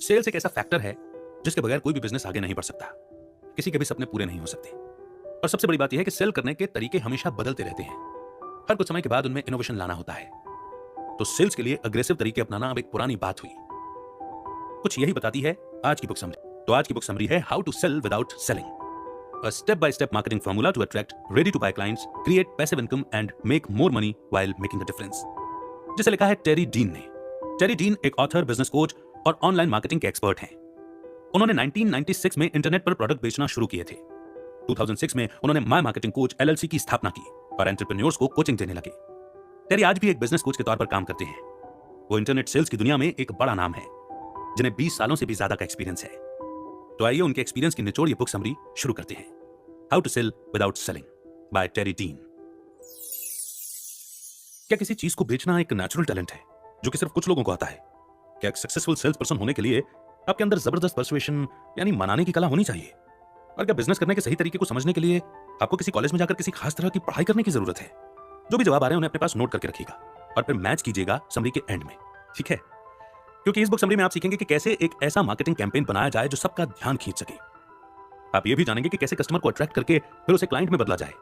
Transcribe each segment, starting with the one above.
Sales एक ऐसा factor है जिसके बगैर कोई भी बिजनेस आगे नहीं बढ़ सकता, किसी के भी सपने पूरे नहीं हो सकते। और सबसे बड़ी बात यह है कि सेल करने के तरीके हमेशा बदलते रहते हैं, हर कुछ समय के बाद उनमें इनोवेशन लाना होता है। तो सेल्स के लिए अग्रेसिव तरीके अपनाना अब एक पुरानी बात हुई। कुछ यही बताती है आज की बुक समरी। तो आज की बुक समरी है how to sell without selling, a step-by-step marketing formula to attract ready-to-buy clients, create passive income and make more money while making a difference, जिसे लिखा है टेरी डीन ने। टेरी डीन एक ऑथर, बिजनेस कोच और online marketing के expert हैं। उन्होंने 1996 में इंटरनेट पर प्रोडक्ट बेचना शुरू किए थे। 2006 में उन्होंने माय मार्केटिंग कोच एलएलसी की स्थापना की और एंटरप्रेन्योर्स को कोचिंग देने लगे। टेरी आज भी एक बिजनेस कोच के तौर पर काम करते हैं। वो इंटरनेट सेल्स की दुनिया में एक बड़ा नाम है, जिन्हें 20 सालों से भी ज्यादा का एक्सपीरियंस है। तो आइए उनके एक्सपीरियंस की निचोड़ ये बुक समरी शुरू करते हैं। How to sell without selling by Terry Dean. क्या किसी चीज को बेचना एक नेचुरल टैलेंट है जो कि सिर्फ कुछ लोगों को आता है? क्या एक सक्सेसफुल सेल्स पर्सन होने के लिए आपके अंदर जबरदस्त पर्सुएशन यानी मनाने की कला होनी चाहिए? और क्या बिजनेस करने के सही तरीके को समझने के लिए आपको किसी कॉलेज में जाकर किसी खास तरह की पढ़ाई करने की जरूरत है? जो भी जवाब आ रहे हैं उन्हें अपने पास नोट करके रखिएगा और फिर मैच कीजिएगा समरी के एंड में, ठीक है? क्योंकि इस बुक समरी में आप सीखेंगे कि कैसे एक ऐसा मार्केटिंग कैंपेन बनाया जाए जो सबका ध्यान खींच सके। आप ये भी जानेंगे कि कैसे कस्टमर को अट्रैक्ट करके फिर उसे क्लाइंट में बदला जाए।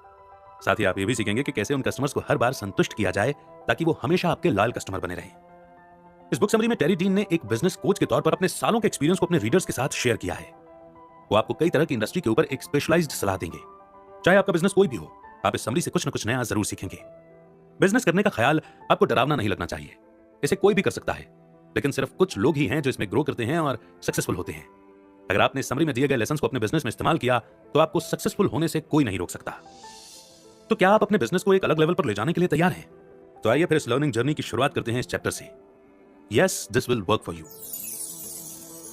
साथ ही आप ये भी सीखेंगे कि कैसे उन कस्टमर्स को हर बार संतुष्ट किया जाए ताकि वो हमेशा आपके लॉयल कस्टमर बने रहें। इस बुक समरी में टेरी डीन ने एक बिजनेस कोच के तौर पर अपने सालों के एक्सपीरियंस को अपने रीडर्स के साथ शेयर किया है। वो आपको कई तरह की इंडस्ट्री के ऊपर एक स्पेशलाइज्ड सलाह देंगे। चाहे आपका बिजनेस कोई भी हो, आप इस समरी से कुछ न कुछ नया जरूर सीखेंगे। बिजनेस करने का ख्याल आपको डरावना नहीं लगना चाहिए। इसे कोई भी कर सकता है, लेकिन सिर्फ कुछ लोग ही हैं जो इसमें ग्रो करते हैं और सक्सेसफुल होते हैं। अगर आपने समरी में दिए गए लेसन्स को अपने बिजनेस में इस्तेमाल किया तो आपको सक्सेसफुल होने से कोई नहीं रोक सकता। तो क्या आप अपने बिजनेस को एक अलग लेवल पर ले जाने के लिए तैयार हैं? तो आइए फिर इस लर्निंग जर्नी की शुरुआत करते हैं इस चैप्टर से। Yes, this will work for you.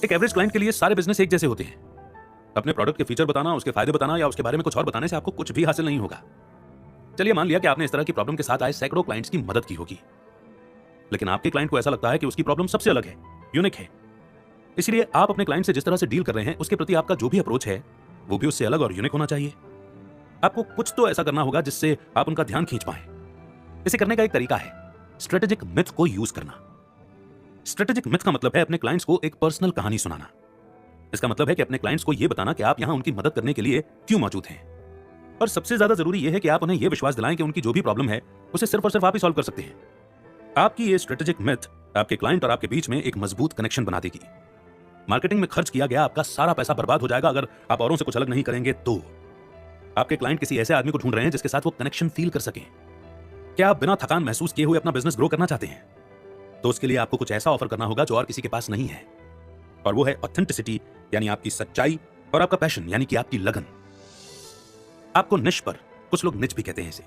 एक एवरेज क्लाइंट के लिए सारे बिजनेस एक जैसे होते हैं। अपने प्रोडक्ट के फीचर बताना, उसके फायदे बताना या उसके बारे में कुछ और बताने से आपको कुछ भी हासिल नहीं होगा। चलिए मान लिया कि आपने इस तरह की प्रॉब्लम के साथ आए सैकड़ों क्लाइंट्स की मदद की होगी, लेकिन आपके क्लाइंट को ऐसा लगता है कि उसकी प्रॉब्लम सबसे अलग है, यूनिक है। इसलिए आप अपने क्लाइंट से जिस तरह से डील कर रहे हैं उसके प्रति आपका जो भी अप्रोच है वो भी उससे अलग और यूनिक होना चाहिए। आपको कुछ तो ऐसा करना होगा जिससे आप उनका ध्यान खींच पाएं। इसे करने का एक तरीका है स्ट्रेटेजिक मिथ को यूज करना। स्ट्रेटेजिक मिथ का मतलब है अपने क्लाइंट्स को एक पर्सनल कहानी सुनाना। इसका मतलब है कि अपने क्लाइंट्स को यह बताना कि आप यहां उनकी मदद करने के लिए क्यों मौजूद हैं। और सबसे ज्यादा जरूरी यह है कि आप उन्हें यह विश्वास दिलाएं कि उनकी जो भी प्रॉब्लम है उसे सिर्फ और सिर्फ आप ही सॉल्व कर सकते हैं। आपकी ये स्ट्रेटेजिक मिथ आपके क्लाइंट और आपके बीच में एक मजबूत कनेक्शन बना देगी। मार्केटिंग में खर्च किया गया आपका सारा पैसा बर्बाद हो जाएगा अगर आप औरों से कुछ अलग नहीं करेंगे। तो आपके क्लाइंट किसी ऐसे आदमी को ढूंढ रहे हैं जिसके साथ वो कनेक्शन फील कर सकें। क्या आप बिना थकान महसूस किए हुए अपना बिजनेस ग्रो करना चाहते हैं? तो उसके लिए आपको कुछ ऐसा ऑफर करना होगा जो और किसी के पास नहीं है, और वो है ऑथेंटिसिटी यानी आपकी सच्चाई, और आपका पैशन यानी कि आपकी लगन। आपको निश पर, कुछ लोग निच भी कहते हैं इसे,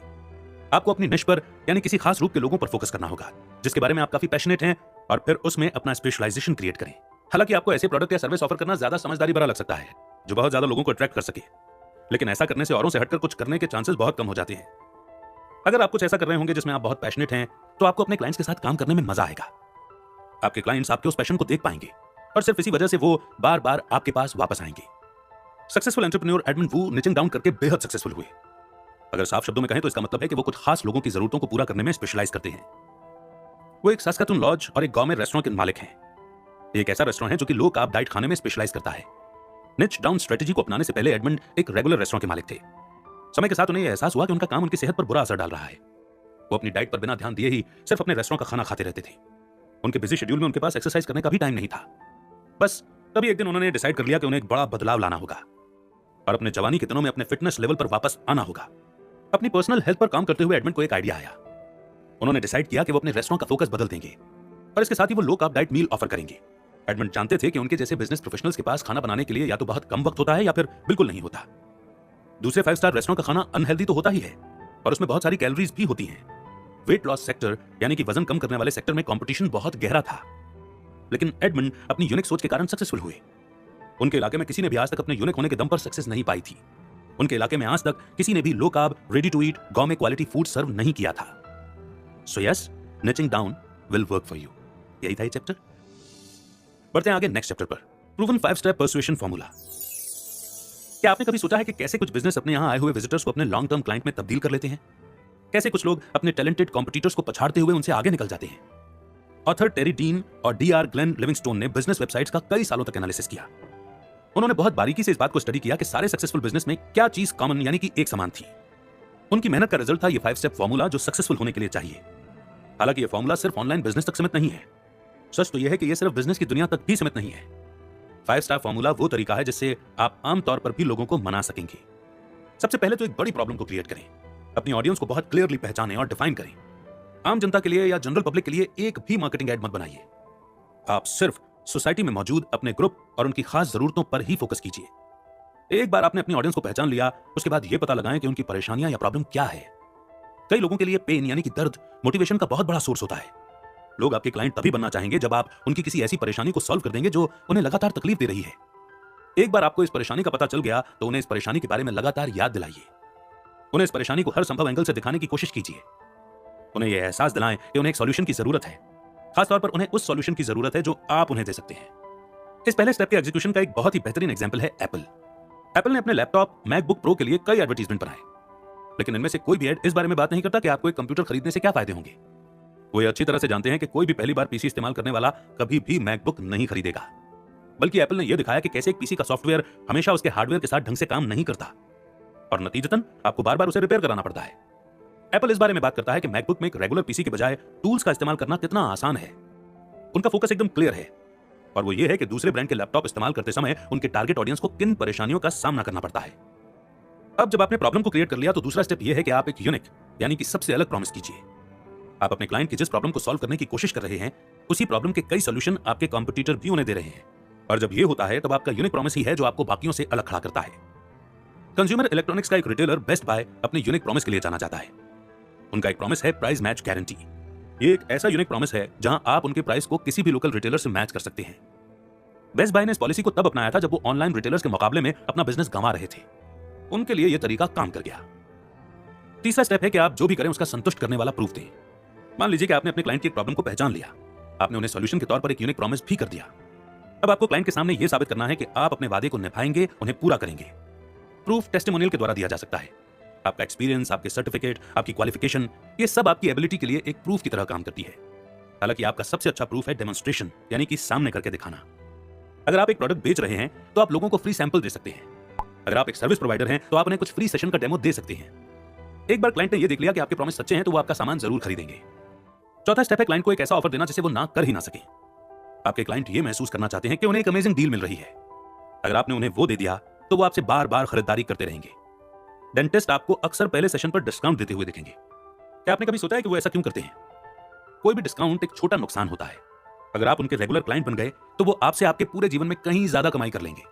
आपको अपनी निश पर यानी किसी खास रूप के लोगों पर फोकस करना होगा जिसके बारे में आप काफी पैशनेट हैं, और फिर उसमें अपना स्पेशलाइजेशन क्रिएट करें। हालांकि आपको ऐसे प्रोडक्ट या सर्विस ऑफर करना ज्यादा समझदारी भरा लग सकता है जो बहुत ज्यादा लोगों को अट्रैक्ट कर सके, लेकिन ऐसा करने से औरों से हटकर कुछ करने के चांसेस बहुत कम हो जाते हैं। अगर आप कुछ ऐसा कर रहे होंगे जिसमें आप बहुत पैशनेट हैं तो आपको अपने क्लाइंट्स के साथ काम करने में मजा आएगा। आपके क्लाइंट्स आपके उस पैशन को देख पाएंगे और सिर्फ इसी वजह से वो बार बार आपके पास वापस आएंगे। सक्सेसफुल एंटरप्रेन्योर एडमंड वू निचिंग डाउन करके बेहद सक्सेसफुल हुए। अगर साफ शब्दों में कहें तो इसका मतलब है कि वो कुछ खास लोगों की जरूरतों को पूरा करने में स्पेशलाइज करते हैं। वो एक सास्कातून लॉज और एक गांव में रेस्टोरेंट के मालिक हैं। एक ऐसा रेस्टोरेंट है जो कि लो कार्ब डाइट खाने में स्पेशलाइज करता है। निच डाउन स्ट्रेटजी को अपनाने से पहले एडमंड एक रेगुलर रेस्टोरेंट के मालिक थे। समय के साथ उन्हें यह एहसास हुआ कि उनका काम उनकी सेहत पर बुरा असर डाल रहा है। वो अपनी डाइट पर बिना ध्यान दिए ही सिर्फ अपने रेस्टोरेंट का खाना खाते रहते थे। उनके बिजी शेड्यूल में उनके पास एक्सरसाइज करने का भी टाइम नहीं था। बस तभी एक दिन उन्होंने डिसाइड कर लिया कि उन्हें एक बड़ा बदलाव लाना होगा और अपने जवानी के दिनों में अपने फिटनेस लेवल पर वापस आना होगा। अपनी पर्सनल हेल्थ पर काम करते हुए एडमंड को एक आइडिया आया। उन्होंने डिसाइड किया कि वो अपने रेस्टोरेंट का फोकस बदल देंगे और इसके साथ ही वो लो कार्ब डाइट मील ऑफर करेंगे। एडमंड जानते थे कि उनके जैसे बिजनेस प्रोफेशनल्स के पास खाना बनाने के लिए या तो बहुत कम वक्त होता है या फिर बिल्कुल नहीं होता। दूसरे 5 स्टार रेस्टोरेंट का खाना अनहेल्दी तो होता ही है और उसमें बहुत सारी कैलोरीज भी होती हैं। वेट लॉस सेक्टर यानी कि वजन कम करने वाले सेक्टर में कंपटीशन बहुत गहरा था, लेकिन एडमंड अपनी यूनिक सोच के कारण सक्सेसफुल हुए। उनके इलाके में किसी ने भी आज तक अपने यूनिक होने के दम पर सक्सेस नहीं पाई थी। उनके इलाके में आज तक किसी ने भी low carb, ready to eat, गांव में क्वालिटी फूड सर्व नहीं किया था। So yes, niching down will work for you. यही था ये चैप्टर। बढ़ते हैं आगे नेक्स्ट चैप्टर पर, प्रूवन 5 स्टेप पर्सुएशन फॉर्मूला। क्या आपने कभी सोचा है कि कैसे कुछ बिजनेस अपने यहां आए हुए विजिटर्स को अपने लॉन्ग टर्म क्लाइंट में तब्दील कर लेते हैं? कैसे कुछ लोग अपने टैलेंटेड कॉम्पिटिटर्स को पछाड़ते हुए उनसे आगे निकल जाते हैं? ऑथर टेरी डीन और डीआर ग्लेन लिविंगस्टोन ने बिजनेस वेबसाइट्स का कई सालों तक एनालिसिस किया। उन्होंने बहुत बारीकी से इस बात को स्टडी किया कि सारे सक्सेसफुल बिजनेस में क्या चीज कॉमन यानी कि एक समान थी। उनकी मेहनत का रिजल्ट था ये 5 स्टेप फॉर्मूला जो सक्सेसफुल होने के लिए चाहिए। हालांकि ये फॉर्मूला सिर्फ ऑनलाइन बिजनेस तक सीमित नहीं है। सच तो यह है कि यह सिर्फ बिजनेस की दुनिया तक भी सीमित नहीं है। 5 स्टार फॉर्मूला वो तरीका है जिससे आप आमतौर पर भी लोगों को मना सकेंगे। सबसे पहले तो एक बड़ी प्रॉब्लम को क्रिएट करें, अपनी ऑडियंस को बहुत क्लियरली पहचानें और डिफाइन करें। आम जनता के लिए या जनरल पब्लिक के लिए एक भी मार्केटिंग एड मत बनाइए। आप सिर्फ सोसाइटी में मौजूद अपने ग्रुप और उनकी खास जरूरतों पर ही फोकस कीजिए। एक बार आपने अपनी ऑडियंस को पहचान लिया, उसके बाद यह पता लगाएं कि उनकी परेशानियां या प्रॉब्लम क्या है। कई लोगों के लिए पेन यानी कि दर्द मोटिवेशन का बहुत बड़ा सोर्स होता है। लोग आपके क्लाइंट तभी बनना चाहेंगे जब आप उनकी किसी ऐसी परेशानी को सॉल्व कर देंगे जो उन्हें लगातार तकलीफ दे रही है। एक बार आपको इस परेशानी का पता चल गया तो उन्हें इस परेशानी के बारे में लगातार याद दिलाइए। उन्हें इस परेशानी को हर संभव एंगल से दिखाने की कोशिश कीजिए। उन्हें यह एहसास दिलाएं कि उन्हें एक सॉल्यूशन की जरूरत है। खासतौर पर उन्हें उस सॉल्यूशन की जरूरत है जो आप उन्हें दे सकते हैं। इस पहले स्टेप के एग्जीक्यूशन का एक बहुत ही बेहतरीन एग्जांपल है एप्पल। एप्पल ने अपने लैपटॉप मैकबुक प्रो के लिए कई एडवर्टाइजमेंट बनाए, लेकिन इनमें से कोई भी एड इस बारे में बात नहीं करता कि आपको एक कंप्यूटर खरीदने से क्या फायदे होंगे। वो ये अच्छी तरह से जानते हैं कि कोई भी पहली बार पीसी इस्तेमाल करने वाला कभी भी मैकबुक नहीं खरीदेगा। बल्कि एप्पल ने यह दिखाया कि कैसे एक पीसी का सॉफ्टवेयर हमेशा उसके हार्डवेयर के साथ ढंग से काम नहीं करता और नतीजतन आपको बार बार उसे रिपेयर कराना पड़ता है। एप्पल इस बारे में बात करता है कि मैकबुक में एक रेगुलर पीसी के बजाय टूल्स का इस्तेमाल करना कितना आसान है। उनका फोकस एकदम क्लियर है और वो ये है कि दूसरे ब्रांड के लैपटॉप इस्तेमाल करते समय उनके टारगेट ऑडियंस को किन परेशानियों का सामना करना पड़ता है। अब जब आपने प्रॉब्लम को क्रिएट कर लिया तो दूसरा स्टेप ये है कि आप एक यूनिक यानी कि सबसे अलग प्रॉमिस कीजिए। आप अपने क्लाइंट की जिस प्रॉब्लम को सॉल्व करने की कोशिश कर रहे हैं उसी प्रॉब्लम के कई सॉल्यूशन आपके कॉम्पिटिटर भी उन्हें दे रहे हैं, और जब ये होता है तब आपका यूनिक प्रॉमिस ही है जो आपको बाकियों से अलग खड़ा करता है। कंज्यूमर इलेक्ट्रॉनिक्स का एक रिटेलर बेस्ट बाय अपने यूनिक प्रॉमिस के लिए जाना जाता है। उनका एक प्रॉमिस है प्राइस मैच गारंटी। ये एक ऐसा यूनिक प्रॉमिस है जहां आप उनके प्राइस को किसी भी लोकल रिटेलर से मैच कर सकते हैं। बेस्ट बाय ने इस पॉलिसी को तब अपनाया था जब वो ऑनलाइन रिटेलर्स के मुकाबले में अपना बिजनेस गंवा रहे थे। उनके लिए यह तरीका काम कर गया। तीसरा स्टेप है कि आप जो भी करें उसका संतुष्ट करने वाला प्रूफ दें। मान लीजिए कि आपने अपने क्लाइंट की एक प्रॉब्लम को पहचान लिया, आपने उन्हें सॉल्यूशन के तौर पर एक यूनिक प्रॉमिस भी कर दिया। अब आपको क्लाइंट के सामने यह साबित करना है कि आप अपने वादे को निभाएंगे, उन्हें पूरा करेंगे। प्रूफ टेस्टिमोनियल के द्वारा दिया जा सकता है। आपका एक्सपीरियंस, आपके सर्टिफिकेट, आपकी क्वालिफिकेशन, ये सब आपकी एबिलिटी के लिए एक प्रूफ की तरह काम करती है। हालांकि आपका सबसे अच्छा प्रूफ है डेमोन्स्ट्रेशन यानी कि सामने करके दिखाना। अगर आप एक प्रोडक्ट बेच रहे हैं तो आप लोगों को फ्री सैंपल दे सकते हैं। अगर आप एक सर्विस प्रोवाइडर हैं तो आप उन्हें कुछ फ्री सेशन का डेमो दे सकते हैं। एक बार क्लाइंट ने यह देख लिया कि आपके प्रॉमिस सच्चे हैं तो वो आपका सामान जरूर खरीदेंगे। चौथा स्टेप है क्लाइंट को एक ऐसा ऑफर देना जिसे वो ना कर ही ना सके। आपके क्लाइंट ये महसूस करना चाहते हैं कि उन्हें एक अमेजिंग डील मिल रही है। अगर आपने उन्हें वो दे दिया तो वो आपसे बार बार खरीदारी करते रहेंगे। डेंटिस्ट आपको अक्सर पहले सेशन पर डिस्काउंट देते हुए दिखेंगे। क्या आपने कभी सोचा है कि वो ऐसा क्यों करते हैं? कोई भी डिस्काउंट एक छोटा नुकसान होता है। अगर आप उनके रेगुलर क्लाइंट बन गए तो वो आपसे आपके पूरे जीवन में कहीं ज्यादा कमाई कर लेंगे।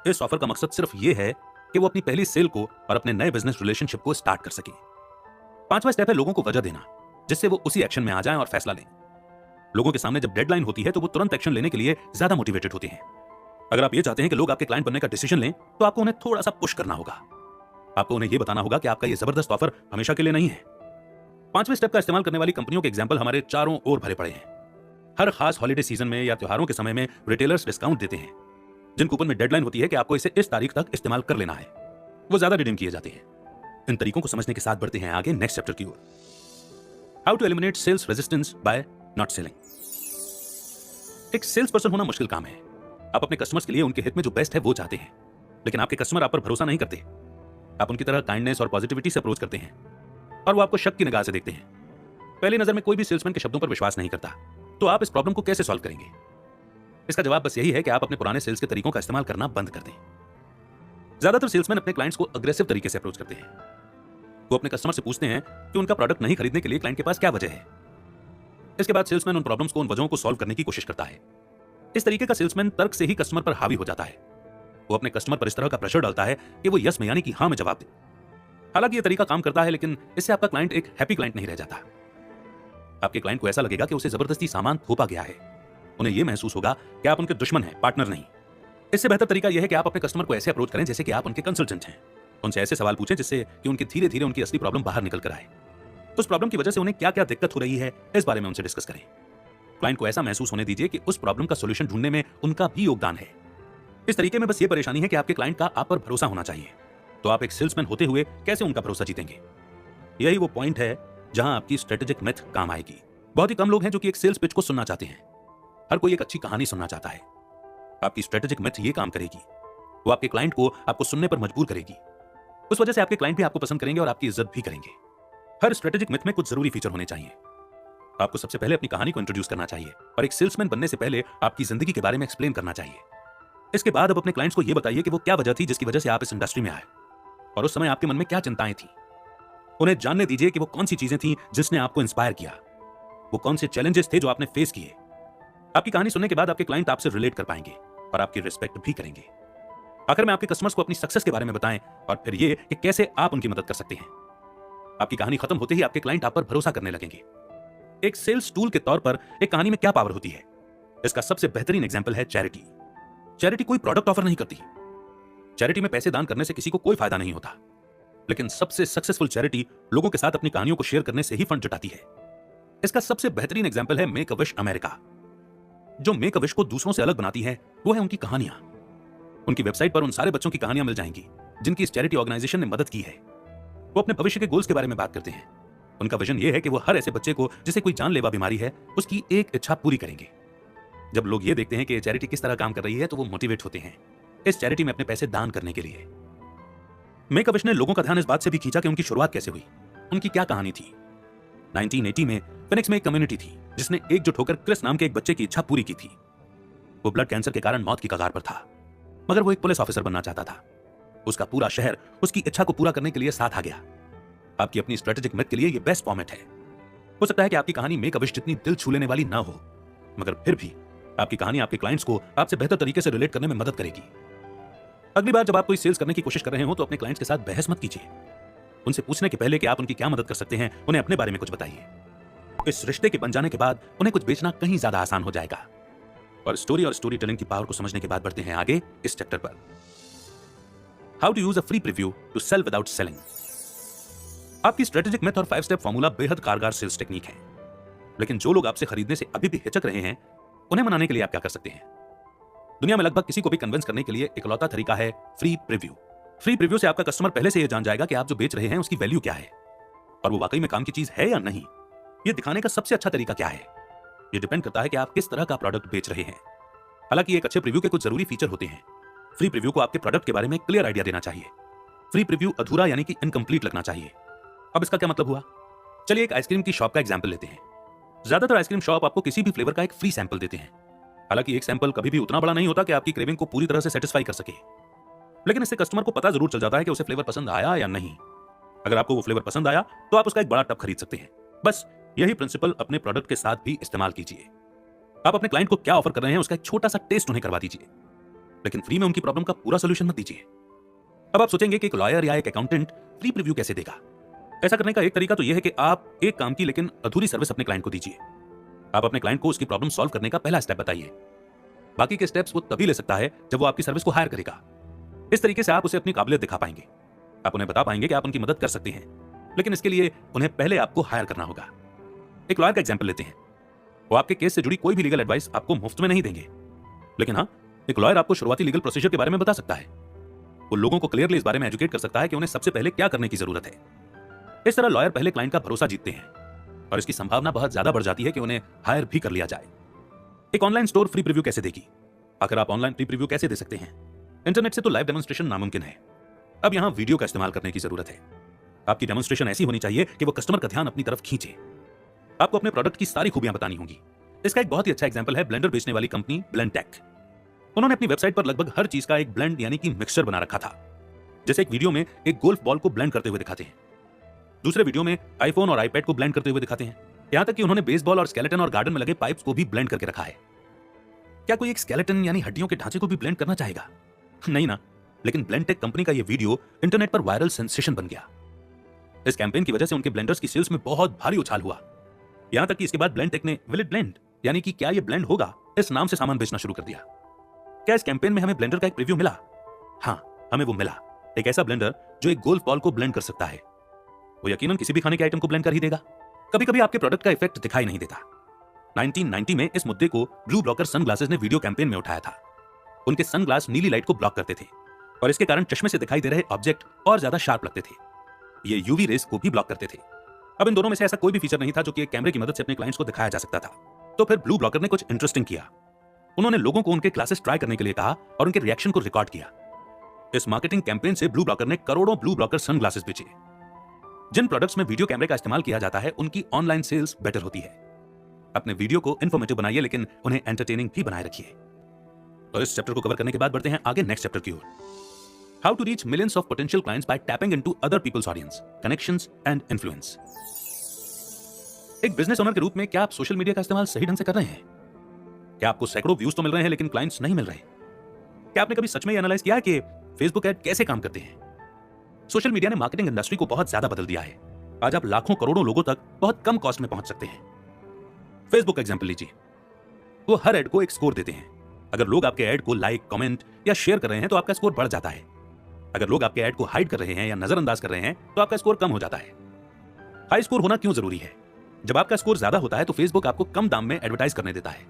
इस ऑफर का मकसद सिर्फ ये है कि वो अपनी पहली सेल को और अपने नए बिजनेस रिलेशनशिप को स्टार्ट कर सके। पांचवा स्टेप है लोगों को वजह देना जिससे वो उसी एक्शन में आ जाएं और फैसला लें। लोगों के सामने जब डेडलाइन होती है तो वो तुरंत एक्शन लेने के लिए ज्यादा मोटिवेटेड होते हैं। अगर आप ये चाहते हैं कि लोग आपके क्लाइंट बनने का डिसीजन लें तो आपको उन्हें थोड़ा सा पुश करना होगा। आपको उन्हें यह बताना होगा कि आपका ये जबरदस्त ऑफर हमेशा के लिए नहीं है। पांचवें स्टेप का इस्तेमाल करने वाली कंपनियों के एग्जाम्पल हमारे चारों ओर भरे पड़े हैं। हर खास हॉलिडे सीजन में या त्योहारों के समय में रिटेलर्स डिस्काउंट देते हैं। जिन कूपन में डेडलाइन होती है कि आपको इसे इस तारीख तक इस्तेमाल कर लेना है, वो ज्यादा रिडीम किए जाते हैं। इन तरीकों को समझने के साथ बढ़ते हैं आगे नेक्स्ट चैप्टर की ओर। How to eliminate sales resistance by not selling. एक सेल्स पर्सन होना मुश्किल काम है। आप अपने कस्टमर्स के लिए उनके हित में जो बेस्ट है वो चाहते हैं, लेकिन आपके कस्टमर आप पर भरोसा नहीं करते। आप उनकी तरह काइंडनेस और पॉजिटिविटी से अप्रोच करते हैं और वो आपको शक की निगाह से देखते हैं। पहली नजर में कोई भी सेल्समैन के शब्दों पर विश्वास नहीं करता, तो आप इस प्रॉब्लम को कैसे सॉल्व करेंगे? इसका जवाब बस यही है कि आप अपने पुराने सेल्स के तरीकों का इस्तेमाल करना बंद कर दें। ज्यादातर सेल्समैन अपने क्लाइंट्स को अग्रेसिव तरीके से अप्रोच करते हैं। वो अपने कस्टमर से पूछते हैं कि उनका प्रोडक्ट नहीं खरीदने के लिए क्लाइंट के पास क्या वजह है। इसके बाद सेल्समैन उन प्रॉब्लम्स को, उन वजहों को सॉल्व करने की कोशिश करता है। इस तरीके का सेल्समैन तर्क से ही कस्टमर पर हावी हो जाता है। वो अपने कस्टमर पर इस तरह का प्रेशर डालता है कि वो यस में यानी कि हाँ में जवाब दे। हालांकि ये तरीका काम करता है, लेकिन इससे आपका क्लाइंट एक हैप्पी क्लाइंट नहीं रह जाता। आपके क्लाइंट को ऐसा लगेगा कि उसे जबरदस्ती सामान थोपा गया है। उन्हें यह महसूस होगा कि आप उनके दुश्मन हैं, पार्टनर नहीं। इससे बेहतर तरीका यह है कि आप अपने कस्टमर को ऐसे अप्रोच करें जैसे कि आप उनके कंसल्टेंट हैं। उनसे ऐसे सवाल पूछें जिससे कि उनकी धीरे धीरे उनकी असली प्रॉब्लम बाहर निकल कर आए। तो उस प्रॉब्लम की वजह से उन्हें क्या क्या दिक्कत हो रही है इस बारे में उनसे डिस्कस करें। क्लाइंट को ऐसा महसूस होने दीजिए कि उस प्रॉब्लम का सॉल्यूशन ढूंढने में उनका भी योगदान है। इस तरीके में बस ये परेशानी है कि आपके क्लाइंट का आप पर भरोसा होना चाहिए। तो आप एक सेल्समैन होते हुए कैसे उनका भरोसा जीतेंगे? यही वो पॉइंट है जहां आपकी स्ट्रेटेजिक मेथड काम आएगी। बहुत ही कम लोग हैं जो कि एक सेल्स पिच को सुनना चाहते हैं। हर कोई एक अच्छी कहानी सुनना चाहता है। आपकी स्ट्रेटेजिक मेथ ये काम करेगी, वो आपके क्लाइंट को आपको सुनने पर मजबूर करेगी। उस वजह से आपके क्लाइंट भी आपको पसंद करेंगे और आपकी इज्जत भी करेंगे। हर स्ट्रेटेजिक मेथ में कुछ जरूरी फीचर होने चाहिए। आपको सबसे पहले अपनी कहानी को इंट्रोड्यूस करना चाहिए और एक सेल्समैन बनने से पहले आपकी जिंदगी के बारे में एक्सप्लेन करना चाहिए। इसके बाद अब अपने क्लाइंट्स को यह बताइए कि वो क्या वजह थी जिसकी वजह से आप इस इंडस्ट्री में आए और उस समय आपके मन में क्या चिंताएं थी। उन्हें जानने दीजिए कि वो कौन सी चीजें थी जिसने आपको इंस्पायर किया, वो कौन से चैलेंजेस थे जो आपने फेस किए। आपकी कहानी सुनने के बाद आपके क्लाइंट आपसे रिलेट कर पाएंगे और आपकी रिस्पेक्ट भी करेंगे। आखिर में आपके कस्टमर्स को अपनी सक्सेस के बारे में बताएं और फिर ये कि कैसे आप उनकी मदद कर सकते हैं। आपकी कहानी खत्म होते ही आपके क्लाइंट आप पर भरोसा करने लगेंगे। एक सेल्स टूल के तौर पर एक कहानी में क्या पावर होती है, इसका सबसे बेहतरीन एग्जांपल है चैरिटी। चैरिटी कोई प्रोडक्ट ऑफर नहीं करती। चैरिटी में पैसे दान करने से किसी को कोई फायदा नहीं होता, लेकिन सबसे सक्सेसफुल चैरिटी लोगों के साथ अपनी कहानियों को शेयर करने से ही फंड जुटाती है। इसका सबसे बेहतरीन एग्जांपल है मेक अ विश अमेरिका। जो मेक अ विश को दूसरों से अलग बनाती है वो है उनकी कहानियां। उनकी वेबसाइट पर उन सारे बच्चों की कहानियां मिल जाएंगी जिनकी इस चैरिटी ऑर्गेनाइजेशन ने मदद की है। वो अपने भविष्य के गोल्स के बारे में बात करते हैं। उनका विजन ये है कि वो हर ऐसे बच्चे को जिसे कोई जानलेवा बीमारी है उसकी एक इच्छा पूरी करेंगे। जब लोग ये देखते हैं कि चैरिटी किस तरह काम कर रही है तो वो मोटिवेट होते हैं इस चैरिटी में अपने पैसे दान करने के लिए। मेक अ विश ने लोगों का ध्यान इस बात से भी खींचा कि उनकी शुरुआत कैसे हुई, उनकी क्या कहानी थी। 1980 में फिनिक्स में एक कम्युनिटी थी जिसने एकजुट होकर क्रिस नाम के एक बच्चे की इच्छा पूरी की थी। वो ब्लड कैंसर के कारण मौत की कगार पर था, मगर वो एक पुलिस ऑफिसर बनना चाहता था। उसका पूरा शहर उसकी इच्छा को पूरा करने के लिए साथ आ गया। आपकी अपनी स्ट्रेटेजिक मेथ के लिए ये बेस्ट फॉर्मेट है। हो सकता है कि आपकी कहानी मेक अ विश जितनी दिल छू लेने वाली ना हो, मगर फिर भी आपकी कहानी आपके क्लाइंट्स को आपसे बेहतर तरीके से रिलेट करने में मदद करेगी। अगली बार जब आप कोई सेल्स करने की कोशिश कर रहे हो तो अपने क्लाइंट्स के साथ बहस मत कीजिए। उनसे पूछने के पहले कि आप उनकी क्या मदद कर सकते हैं, उन्हें अपने बारे में कुछ बताइए। इस रिश्ते के बन जाने के बाद उन्हें कुछ बेचना कहीं ज्यादा आसान हो जाएगा। और स्टोरी टेलिंग की पावर को समझने के बाद बढ़ते हैं आगे इस चैप्टर पर। How to use a free preview to sell without selling. आपकी स्ट्रेटेजिक मेथ और 5 स्टेप फॉर्मूला बेहद कारगर सेल्स टेक्निक है, लेकिन जो लोग आपसे खरीदने से अभी भी हिचक रहे हैं उन्हें मनाने के लिए आप क्या कर सकते हैं। दुनिया में लगभग किसी को भी कन्विंस करने के लिए इकलौता तरीका है फ्री प्रीव्यू। फ्री प्रीव्यू से आपका कस्टमर पहले से यह जान जाएगा कि आप जो बेच रहे हैं उसकी वैल्यू क्या है और वो वाकई में काम की चीज है या नहीं। यह दिखाने का सबसे अच्छा तरीका क्या है, यह डिपेंड करता है कि आप किस तरह का प्रोडक्ट बेच रहे हैं। हालांकि एक अच्छे प्रीव्यू के कुछ जरूरी फीचर होते हैं। फ्री प्रीव्यू को आपके प्रोडक्ट के बारे में क्लियर आइडिया देना चाहिए। फ्री प्रीव्यू अधूरा यानी कि इनकम्प्लीट लगना चाहिए। अब इसका क्या मतलब हुआ, चलिए एक आइसक्रीम की शॉप का एग्जांपल लेते हैं। ज्यादातर आइसक्रीम शॉप आपको किसी भी फ्लेवर का एक फ्री सैंपल देते हैं। हालांकि एक सैंपल कभी भी उतना बड़ा नहीं होता कि आपकी क्रेविंग को पूरी तरह से सेटिस्फाई कर सके, लेकिन इससे कस्टमर को पता जरूर चल जाता है कि उसे फ्लेवर पसंद आया या नहीं। अगर आपको वो फ्लेवर पसंद आया तो आप उसका एक बड़ा टब खरीद सकते हैं। बस यही प्रिंसिपल अपने प्रोडक्ट के साथ भी इस्तेमाल कीजिए। आप अपने क्लाइंट को क्या ऑफर कर रहे हैं उसका एक छोटा सा टेस्ट उन्हें करवा दीजिए, लेकिन फ्री में उनकी प्रॉब्लम का पूरा सोल्यूशन मत दीजिए। अब आप सोचेंगे कि एक लॉयर या एक अकाउंटेंट फ्री प्रीव्यू कैसे देगा। ऐसा करने का एक तरीका तो यह है कि आप एक काम की लेकिन अधूरी सर्विस अपने क्लाइंट को दीजिए। आप अपने क्लाइंट को उसकी प्रॉब्लम सॉल्व करने का पहला स्टेप बताइए। बाकी के स्टेप्स वो तभी ले सकता है जब वो आपकी सर्विस को हायर करेगा। इस तरीके से आप उसे अपनी काबिलियत दिखा पाएंगे। आप उन्हें बता पाएंगे कि आप उनकी मदद कर सकते हैं, लेकिन इसके लिए उन्हें पहले आपको हायर करना होगा। एक लॉयर का एग्जांपल लेते हैं। वो आपके केस से जुड़ी कोई भी लीगल एडवाइस आपको मुफ्त में नहीं देंगे, लेकिन हाँ, एक लॉयर आपको शुरुआती लीगल प्रोसीजर के बारे में बता सकता है। वो लोगों को क्लियरली इस बारे में एजुकेट कर सकता है कि उन्हें सबसे पहले क्या करने की जरूरत है। इस तरह लॉयर पहले क्लाइंट का भरोसा जीतते हैं और इसकी संभावना बहुत ज्यादा बढ़ जाती है कि उन्हें हायर भी कर लिया जाए। एक ऑनलाइन स्टोर फ्री प्रीव्यू कैसे देगी। आखिर आप ऑनलाइन फ्री प्रीव्यू कैसे दे सकते हैं। इंटरनेट से तो लाइव डेमोन्स्ट्रेशन नामुमकिन है। अब यहां वीडियो का इस्तेमाल करने की जरूरत है। आपकी डेमोन्स्ट्रेशन ऐसी होनी चाहिए कि वो कस्टमर का ध्यान अपनी तरफ खींचे। आपको अपने प्रोडक्ट की सारी खूबियां बतानी होंगी। इसका एक बहुत ही अच्छा एग्जांपल है ब्लेंडर बेचने वाली कंपनी ब्लेंडटेक। उन्होंने अपनी वेबसाइट पर लगभग हर चीज का एक ब्लेंड यानी कि मिक्सचर बना रखा था। जैसे एक वीडियो में एक गोल्फ बॉल को ब्लेंड करते हुए दिखाते हैं, दूसरे वीडियो में आईफोन और आईपैड को ब्लेंड करते हुए दिखाते हैं, यहां तक कि उन्होंने बेसबॉल और स्केलेटन और गार्डन में लगे पाइप्स को भी ब्लेंड करके रखा है। क्या कोई एक स्केलेटन यानी हड्डियों के ढांचे को भी ब्लेंड करना चाहेगा? नहीं ना। लेकिन ब्लेंडटेक कंपनी का यह वीडियो इंटरनेट पर वायरल सेंसेशन बन गया। इस कैंपेन की वजह से उनके ब्लेंडर्स की सेल्स में बहुत भारी उछाल हुआ। यहां तक कि इसके बाद ब्लेंडटेक ने विल इट ब्लेंड यानी कि क्या ये ब्लेंड होगा इस नाम से सामान बेचना शुरू कर दिया। क्या इस कैंपेन में हमें ब्लेंडर का एक प्रीव्यू मिला? हाँ, हमें वो मिला। एक ऐसा ब्लेंडर जो एक गोल्फ बॉल को ब्लेंड कर सकता है। वो यकीनन किसी भी खाने के आइटम को ब्लेंड कर ही देगा। कभी कभी आपके प्रोडक्ट का इफेक्ट दिखाई नहीं देता। 1990 में इस मुद्दे को ब्लू ब्लॉकर सनग्लासेस ने वीडियो कैंपेन में उठाया था। उनके सनग्लास नीली लाइट को ब्लॉक करते थे और इसके कारण चश्मे से दिखाई दे रहे ऑब्जेक्ट और ज्यादा शार्प लगते थे। ये यूवी रेस को भी ब्लॉक करते थे। अब इन दोनों में से ऐसा कोई भी फीचर नहीं था जो कि एक कैमरे की मदद से अपने क्लाइंट्स को दिखाया जा सकता था। तो फिर ब्लू ब्लॉकर ने कुछ इंटरेस्टिंग किया। उन्होंने लोगों को उनके क्लासेस ट्राई करने के लिए कहा और उनके रिएक्शन को रिकॉर्ड किया। इस मार्केटिंग कैंपेन से ब्लू ब्लॉकर ने करोड़ों ब्लू ब्लॉकर सनग्लासेस बेचे। जिन प्रोडक्ट्स में वीडियो कैमरे का इस्तेमाल किया जाता है उनकी ऑनलाइन सेल्स बेटर होती है। अपने वीडियो को इन्फॉर्मेटिव बनाइए लेकिन उन्हें एंटरटेनिंग भी बनाए रखिए। तो इस चैप्टर को कवर करने के बाद बढ़ते हैं आगे नेक्स्ट चैप्टर की ओर। How to reach millions of potential clients by tapping into other people's audience, connections and influence. एक बिजनेस ओनर के रूप में क्या आप सोशल मीडिया का इस्तेमाल सही ढंग से कर रहे हैं? क्या आपको सैकड़ों व्यूज तो मिल रहे हैं लेकिन क्लाइंट्स नहीं मिल रहे? क्या आपने कभी सच में एनालाइज किया है कि फेसबुक ऐड कैसे काम करते हैं? सोशल मीडिया ने मार्केटिंग इंडस्ट्री को बहुत ज्यादा बदल दिया है। आज आप लाखों करोड़ों लोगों तक बहुत कम कॉस्ट में पहुंच सकते हैं। फेसबुक एग्जांपल लीजिए। वो हर ऐड को एक स्कोर देते हैं। अगर लोग आपके ऐड को लाइक, कमेंट या शेयर कर रहे हैं तो आपका स्कोर बढ़ जाता है। अगर लोग आपके ऐड को हाइड कर रहे हैं या नजरअंदाज कर रहे हैं तो आपका स्कोर कम हो जाता है। हाई स्कोर होना क्यों जरूरी है? जब आपका स्कोर ज्यादा होता है तो फेसबुक आपको कम दाम में एडवर्टाइज करने देता है।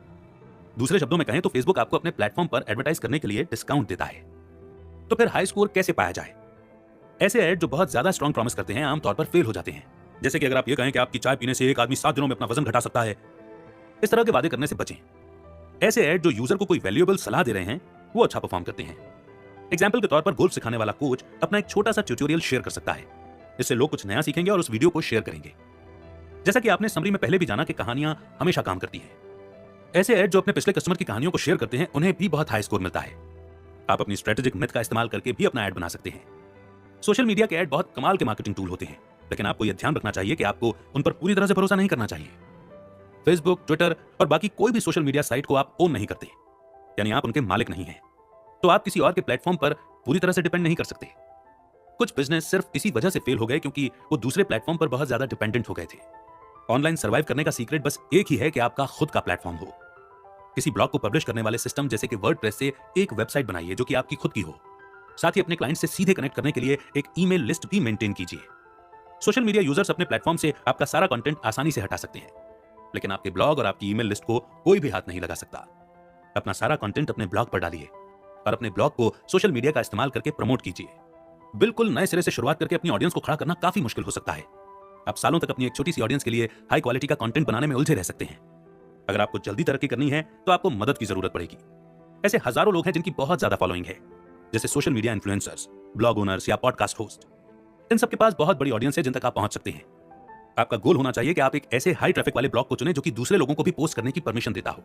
दूसरे शब्दों में कहें तो फेसबुक आपको अपने प्लेटफॉर्म पर एडवर्टाइज करने के लिए डिस्काउंट देता है। तो फिर हाई स्कोर कैसे पाया जाए? ऐसे ऐड जो बहुत ज्यादा स्ट्रॉन्ग प्रॉमिस करते हैं आमतौर पर फेल हो जाते हैं। जैसे कि अगर आप ये कहें कि आपकी चाय पीने से एक आदमी 7 दिनों में अपना वजन घटा सकता है, इस तरह के वादे करने से बचें। ऐसे ऐड जो यूजर को कोई वैल्यूएबल सलाह दे रहे हैं वो अच्छा परफॉर्म करते हैं। एग्जाम्पल के तौर पर गोल्फ सिखाने वाला कोच अपना एक छोटा सा ट्यूटोरियल शेयर कर सकता है। इससे लोग कुछ नया सीखेंगे और उस वीडियो को शेयर करेंगे। जैसा कि आपने समरी में पहले भी जाना कि कहानियां हमेशा काम करती हैं। ऐसे ऐड जो अपने पिछले कस्टमर की कहानियों को शेयर करते हैं उन्हें भी बहुत हाई स्कोर मिलता है। आप अपनी स्ट्रेटेजिक मेथड का इस्तेमाल करके भी अपना ऐड बना सकते हैं। सोशल मीडिया के ऐड बहुत कमाल के मार्केटिंग टूल होते हैं, लेकिन आपको यह ध्यान रखना चाहिए कि आपको उन पर पूरी तरह से भरोसा नहीं करना चाहिए। फेसबुक, ट्विटर और बाकी कोई भी सोशल मीडिया साइट को आप ओन नहीं करते, यानी आप उनके मालिक नहीं हैं, तो आप किसी और के प्लेटफॉर्म पर पूरी तरह से डिपेंड नहीं कर सकते। कुछ बिजनेस सिर्फ इसी वजह से फेल हो गए क्योंकि वो दूसरे प्लेटफॉर्म पर बहुत ज्यादा डिपेंडेंट हो गए थे। ऑनलाइन सर्वाइव करने का सीक्रेट बस एक ही है कि आपका खुद का प्लेटफॉर्म हो। किसी ब्लॉग को पब्लिश करने वाले सिस्टम जैसे कि वर्डप्रेस से एक वेबसाइट बनाइए जो कि आपकी खुद की हो। साथ ही अपने क्लाइंट से सीधे कनेक्ट करने के लिए एक ईमेल लिस्ट भी मेंटेन कीजिए। सोशल मीडिया यूजर्स अपने प्लेटफॉर्म से आपका सारा कंटेंट आसानी से हटा सकते हैं, लेकिन आपके ब्लॉग और आपकी ईमेल लिस्ट को कोई भी हाथ नहीं लगा सकता। अपना सारा कंटेंट अपने ब्लॉग पर डालिए और अपने ब्लॉग को सोशल मीडिया का इस्तेमाल करके प्रमोट कीजिए। बिल्कुल नए सिरे से शुरुआत करके अपनी ऑडियंस को खड़ा करना काफी मुश्किल हो सकता है। आप सालों तक अपनी एक छोटी सी ऑडियंस के लिए हाई क्वालिटी का कंटेंट बनाने में उलझे रह सकते हैं। अगर आपको जल्दी तरक्की करनी है तो आपको मदद की जरूरत पड़ेगी। ऐसे हजारों लोग हैं जिनकी बहुत ज्यादा फॉलोइंग है, जैसे social media influencers, blog owners या पॉडकास्ट होस्ट। इन सबके पास बहुत बड़ी ऑडियंस है जिन तक आप पहुंच सकते हैं। आपका गोल होना चाहिए कि आप एक ऐसे हाई ट्रैफिक वाले ब्लॉग को चुनें जो कि दूसरे लोगों को भी पोस्ट करने की परमिशन देता हो।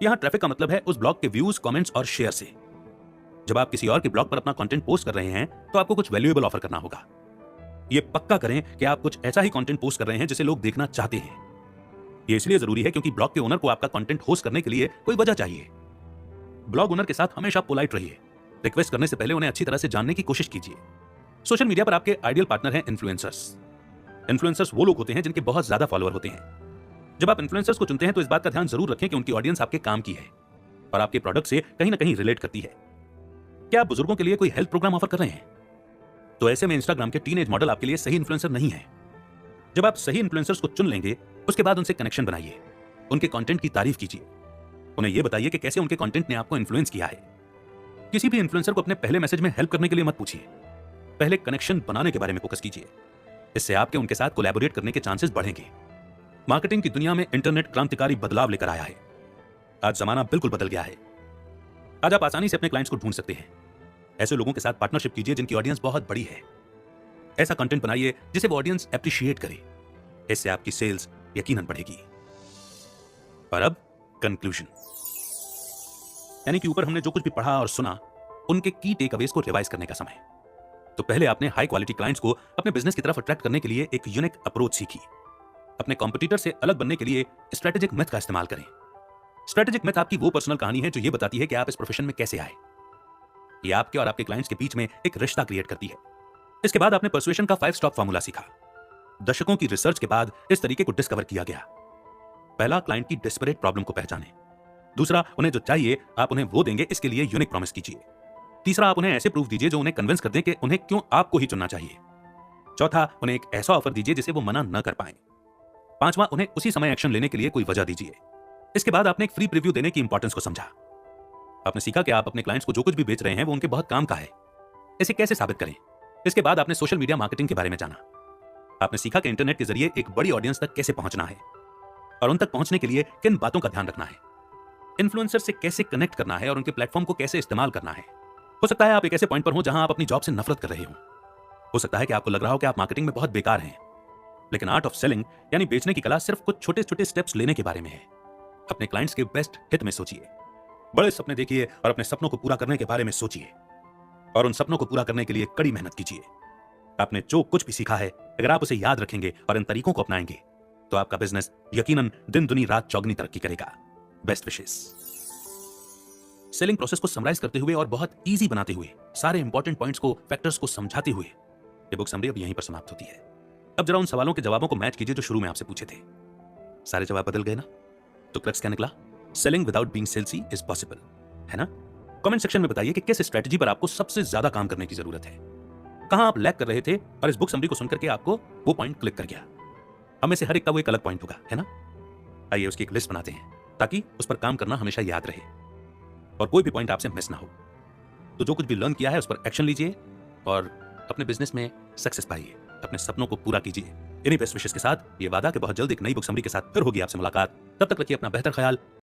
यहां ट्रैफिक का मतलब है उस ब्लॉग के व्यूज, कमेंट्स और शेयर से। जब आप किसी और के ब्लॉग पर अपना कंटेंट पोस्ट कर रहे हैं तो आपको कुछ वैल्यूएबल ऑफर करना होगा। ये पक्का करें कि आप कुछ ऐसा ही कंटेंट पोस्ट कर रहे हैं जिसे लोग देखना चाहते हैं। ये इसलिए जरूरी है क्योंकि ब्लॉग के ओनर को आपका कंटेंट होस्ट करने के लिए कोई वजह चाहिए। ब्लॉग ओनर के साथ हमेशा पोलाइट रहिए। रिक्वेस्ट करने से पहले उन्हें अच्छी तरह से जानने की कोशिश कीजिए। सोशल मीडिया पर आपके आइडियल पार्टनर हैं इन्फ्लुएंसर्स। इन्फ्लुएंसर्स वो लोग होते हैं जिनके बहुत ज्यादा फॉलोअर होते हैं। जब आप इन्फ्लुएंसर्स को चुनते हैं तो इस बात का ध्यान जरूर रखें कि उनकी ऑडियंस आपके काम की है और आपके प्रोडक्ट से कहीं ना कहीं रिलेट करती है। क्या आप बुजुर्गों के लिए कोई हेल्थ प्रोग्राम ऑफर कर रहे हैं? तो ऐसे में इंस्टाग्राम के टीनेज मॉडल आपके लिए सही इन्फ्लुएंसर नहीं है। जब आप सही इन्फ्लुएंसर्स को चुन लेंगे उसके बाद उनसे कनेक्शन बनाइए, उनके कंटेंट की तारीफ कीजिए, उन्हें यह बताइए कि कैसे उनके कंटेंट ने आपको इन्फ्लुएंस किया है। किसी भी इन्फ्लुएंसर को अपने पहले मैसेज में हेल्प करने के लिए मत पूछिए, पहले कनेक्शन बनाने के बारे में फोकस कीजिए। इससे आपके उनके साथ कोलैबोरेट करने के चांसेस बढ़ेंगे। मार्केटिंग की दुनिया में इंटरनेट क्रांतिकारी बदलाव लेकर आया है। आज जमाना बिल्कुल बदल गया है। आज आप आसानी से अपने क्लाइंट्स को ढूंढ सकते हैं। ऐसे लोगों के साथ पार्टनरशिप कीजिए जिनकी ऑडियंस बहुत बड़ी है। ऐसा कंटेंट बनाइए जिसे वो ऑडियंस एप्रिशिएट करे। इससे आपकी सेल्स यकीनन बढ़ेगी। और अब कंक्लूजन, यानी कि ऊपर हमने जो कुछ भी पढ़ा और सुना उनके की टेकअवेज को रिवाइज करने का समय। तो पहले आपने हाई क्वालिटी क्लाइंट्स को अपने बिजनेस की तरफ अट्रैक्ट करने के लिए एक यूनिक अप्रोच सीखी। अपने कॉम्पिटिटर से अलग बनने के लिए स्ट्रेटेजिक मेथड का इस्तेमाल करें। स्ट्रेटेजिक मेथड आपकी वो पर्सनल कहानी है जो ये बताती है कि आप इस प्रोफेशन में कैसे आए। ये आपके और आपके क्लाइंट्स के बीच में एक रिश्ता क्रिएट करती है। इसके बाद आपने परसुएशन का 5 स्टॉप फार्मूला सीखा। दशकों की रिसर्च के बाद इस तरीके को डिस्कवर किया गया। पहला, क्लाइंट की डेस्परेट प्रॉब्लम को पहचानें। दूसरा, उन्हें जो चाहिए आप उन्हें वो देंगे, इसके लिए यूनिक प्रॉमिस कीजिए। तीसरा, आप उन्हें ऐसे प्रूफ दीजिए जो उन्हें कन्विंस कर दें कि उन्हें क्यों आपको ही चुनना चाहिए। चौथा, उन्हें एक ऐसा ऑफर दीजिए जिसे वो मना न कर पाए। पांचवा, उन्हें उसी समय एक्शन लेने के लिए कोई वजह दीजिए। इसके बाद आपने एक फ्री प्रीव्यू देने की इंपॉर्टेंस को समझा। आपने सीखा कि आप अपने क्लाइंट्स को जो कुछ भी बेच रहे हैं वो उनके बहुत काम का है। इसे कैसे साबित करें। इसके बाद आपने सोशल मीडिया मार्केटिंग के बारे में जाना। आपने सीखा कि इंटरनेट के जरिए एक बड़ी ऑडियंस तक कैसे पहुंचना है और उन तक पहुंचने के लिए किन बातों का ध्यान रखना है, इन्फ्लुएंसर से कैसे कनेक्ट करना है और उनके प्लेटफॉर्म को कैसे इस्तेमाल करना है। हो सकता है आप एक ऐसे पॉइंट पर हो जहां आप अपनी जॉब से नफरत कर रहे हो सकता है कि आपको लग रहा हो कि आप मार्केटिंग में बहुत बेकार हैं, लेकिन आर्ट ऑफ सेलिंग यानी बेचने की कला सिर्फ कुछ छोटे छोटे स्टेप्स लेने के बारे में है। अपने क्लाइंट्स के बेस्ट हित में सोचिए, बड़े सपने देखिए और अपने सपनों को पूरा करने के बारे में सोचिए और उन सपनों को पूरा करने के लिए कड़ी मेहनत कीजिए। आपने जो कुछ भी सीखा है, अगर आप उसे याद रखेंगे और इन तरीकों को अपनाएंगे तो आपका बिजनेस यकीनन दिन दुनी रात चौगनी तरक्की करेगा। Best wishes. सेलिंग प्रोसेस को समराइज करते हुए और बहुत इजी बनाते हुए, सारे इंपॉर्टेंट पॉइंट्स को, फैक्टर्स को समझाते हुए ये बुक समरी अब यहीं पर समाप्त होती है। अब जरा उन सवालों के जवाबों को मैच कीजिए जो शुरू में आपसे पूछे थे। सारे जवाब बदल गए ना? तो क्रक्स क्या निकला? Selling without being salesy is possible, है ना? कमेंट सेक्शन में बताइए कि किस स्ट्रेटजी पर आपको सबसे ज्यादा काम करने की जरूरत है, कहां आप लैग कर रहे थे और इस बुक समरी को सुनकर के आपको वो पॉइंट क्लिक कर गया। हमें से हर एक का वो एक अलग पॉइंट होगा, है ना? आइए उसकी एक लिस्ट बनाते हैं ताकि उस पर काम करना हमेशा याद रहे और कोई भी पॉइंट आपसे मिस ना हो। तो जो कुछ भी लर्न किया है उस पर एक्शन लीजिए और अपने बिजनेस में सक्सेस पाइए, अपने सपनों को पूरा कीजिए। इन्हीं बेस्ट विशेस के साथ ये वादा कि बहुत जल्द एक नई बुक समरी के साथ फिर होगी आपसे मुलाकात। तब तक रखिए अपना बेहतर ख्याल।